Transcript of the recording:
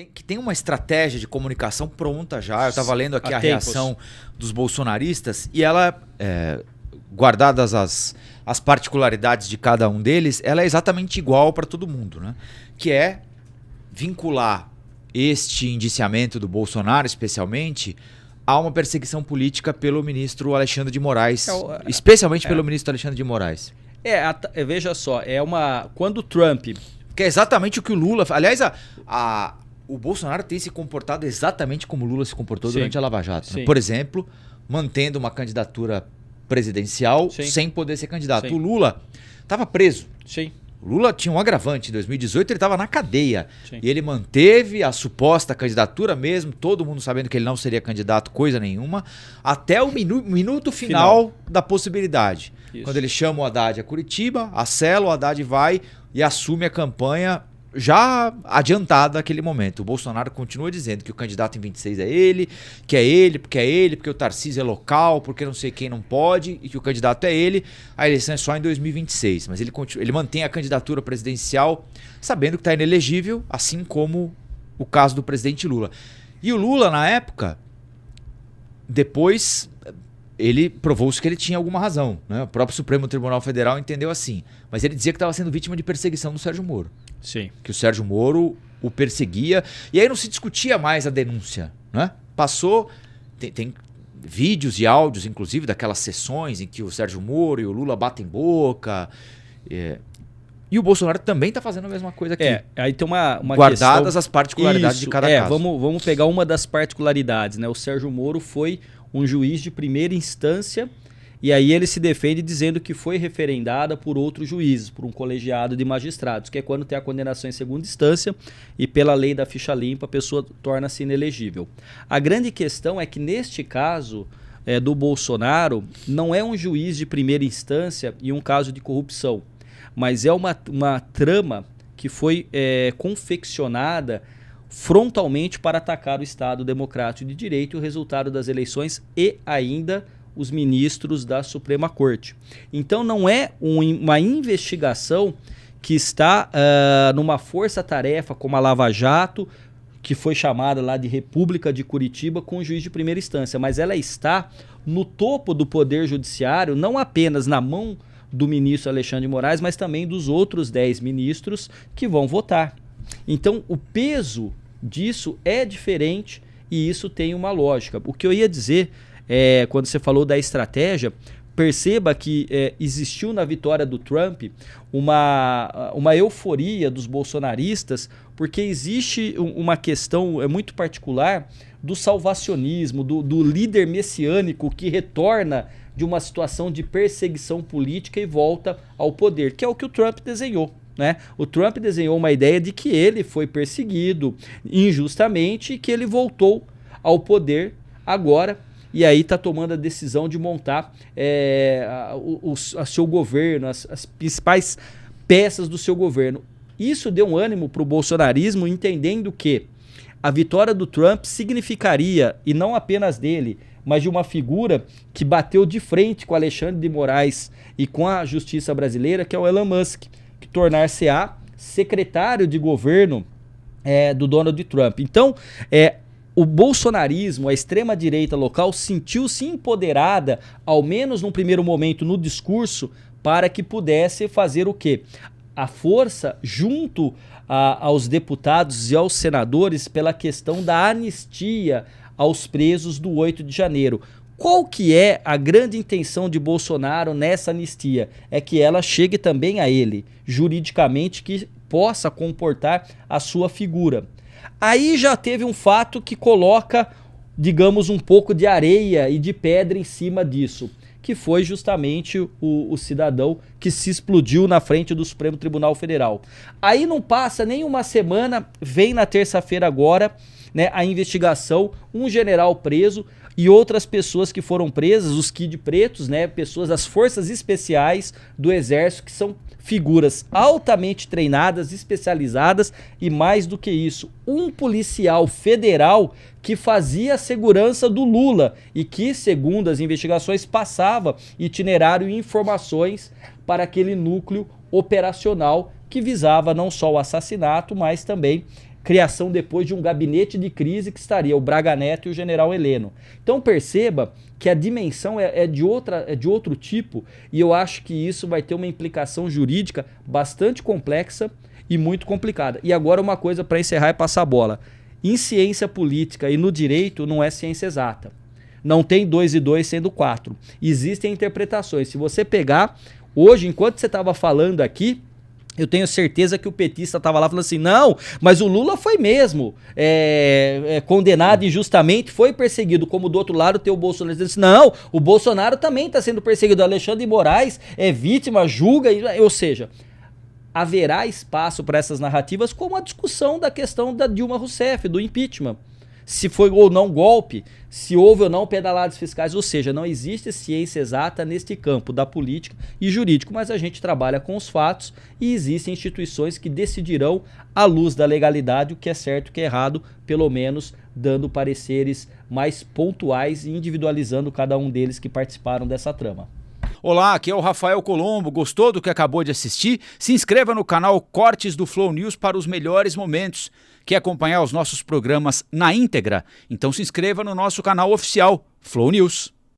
que tem uma estratégia de comunicação pronta já. Eu estava lendo aqui a reação dos bolsonaristas e ela, guardadas as particularidades de cada um deles, ela é exatamente igual para todo mundo, né? Que é vincular este indiciamento do Bolsonaro, especialmente, a uma perseguição política pelo ministro Alexandre de Moraes, especialmente pelo ministro Alexandre de Moraes. Veja só, quando o Trump... Que é exatamente o que o Lula... Aliás, o Bolsonaro tem se comportado exatamente como o Lula se comportou durante a Lava Jato. Né? Por exemplo, mantendo uma candidatura presidencial sem poder ser candidato. O Lula estava preso. Sim. O Lula tinha um agravante. Em 2018 ele estava na cadeia. E ele manteve a suposta candidatura mesmo, todo mundo sabendo que ele não seria candidato, coisa nenhuma, até o minuto final da possibilidade. Isso. Quando ele chama o Haddad a Curitiba, acela, o Haddad vai e assume a campanha já adiantada naquele momento. O Bolsonaro continua dizendo que o candidato em 26 é ele, porque o Tarcísio é local, porque não sei quem não pode, e que o candidato é ele. A eleição é só em 2026, mas ele mantém a candidatura presidencial sabendo que está inelegível, assim como o caso do presidente Lula. E o Lula, na época, depois... ele provou-se que ele tinha alguma razão, né? O próprio Supremo Tribunal Federal entendeu assim. Mas ele dizia que estava sendo vítima de perseguição do Sérgio Moro. Sim. Que o Sérgio Moro o perseguia. E aí não se discutia mais a denúncia, né? Passou... Tem vídeos e áudios, inclusive, daquelas sessões em que o Sérgio Moro e o Lula batem boca. E o Bolsonaro também está fazendo a mesma coisa aqui. Aí tem uma guardadas questão... as particularidades de cada caso. Vamos pegar uma das particularidades, né? O Sérgio Moro foi um juiz de primeira instância e aí ele se defende dizendo que foi referendada por outros juízes, por um colegiado de magistrados, que é quando tem a condenação em segunda instância e pela lei da ficha limpa a pessoa torna-se inelegível. A grande questão é que neste caso do Bolsonaro não é um juiz de primeira instância e um caso de corrupção, mas é uma trama que foi confeccionada frontalmente para atacar o Estado Democrático de Direito e o resultado das eleições e ainda os ministros da Suprema Corte. Então não é uma investigação que está numa força-tarefa como a Lava Jato, que foi chamada lá de República de Curitiba com o juiz de primeira instância, mas ela está no topo do Poder Judiciário, não apenas na mão do ministro Alexandre de Moraes, mas também dos outros 10 ministros que vão votar. Então, o peso disso é diferente e isso tem uma lógica. O que eu ia dizer, quando você falou da estratégia, perceba que existiu na vitória do Trump uma euforia dos bolsonaristas, porque existe uma questão muito particular do salvacionismo, do líder messiânico que retorna de uma situação de perseguição política e volta ao poder, que é o que o Trump desenhou. Né? O Trump desenhou uma ideia de que ele foi perseguido injustamente e que ele voltou ao poder agora e aí está tomando a decisão de montar o seu governo, as principais peças do seu governo. Isso deu um ânimo para o bolsonarismo, entendendo que a vitória do Trump significaria, e não apenas dele, mas de uma figura que bateu de frente com Alexandre de Moraes e com a justiça brasileira, que é o Elon Musk, que tornar-se-á secretário de governo do Donald Trump. Então, o bolsonarismo, a extrema-direita local, sentiu-se empoderada, ao menos num primeiro momento no discurso, para que pudesse fazer o quê? A força junto aos deputados e aos senadores pela questão da anistia aos presos do 8 de janeiro. Qual que é a grande intenção de Bolsonaro nessa anistia? É que ela chegue também a ele, juridicamente, que possa comportar a sua figura. Aí já teve um fato que coloca, digamos, um pouco de areia e de pedra em cima disso, que foi justamente o cidadão que se explodiu na frente do Supremo Tribunal Federal. Aí não passa nem uma semana, vem na terça-feira agora, né, a investigação, um general preso e outras pessoas que foram presas, os Kid Pretos, né, pessoas das forças especiais do Exército, que são figuras altamente treinadas, especializadas e mais do que isso, um policial federal que fazia a segurança do Lula e que, segundo as investigações, passava itinerário e informações para aquele núcleo operacional que visava não só o assassinato, mas também criação depois de um gabinete de crise que estaria o Braga Neto e o general Heleno. Então perceba que a dimensão é de outro tipo, e eu acho que isso vai ter uma implicação jurídica bastante complexa e muito complicada. E agora uma coisa para encerrar e passar a bola. Em ciência política e no direito não é ciência exata. Não tem 2 e 2 sendo 4. Existem interpretações. Se você pegar, hoje, enquanto você estava falando aqui, eu tenho certeza que o petista estava lá falando assim, não, mas o Lula foi mesmo condenado injustamente, foi perseguido, como do outro lado tem o Bolsonaro dizendo assim, não, o Bolsonaro também está sendo perseguido, o Alexandre de Moraes é vítima, julga, ou seja, haverá espaço para essas narrativas como a discussão da questão da Dilma Rousseff, do impeachment. Se foi ou não golpe, se houve ou não pedaladas fiscais, ou seja, não existe ciência exata neste campo da política e jurídico, mas a gente trabalha com os fatos e existem instituições que decidirão à luz da legalidade o que é certo e o que é errado, pelo menos dando pareceres mais pontuais e individualizando cada um deles que participaram dessa trama. Olá, aqui é o Rafael Colombo. Gostou do que acabou de assistir? Se inscreva no canal Cortes do Flow News para os melhores momentos. Quer acompanhar os nossos programas na íntegra? Então se inscreva no nosso canal oficial Flow News.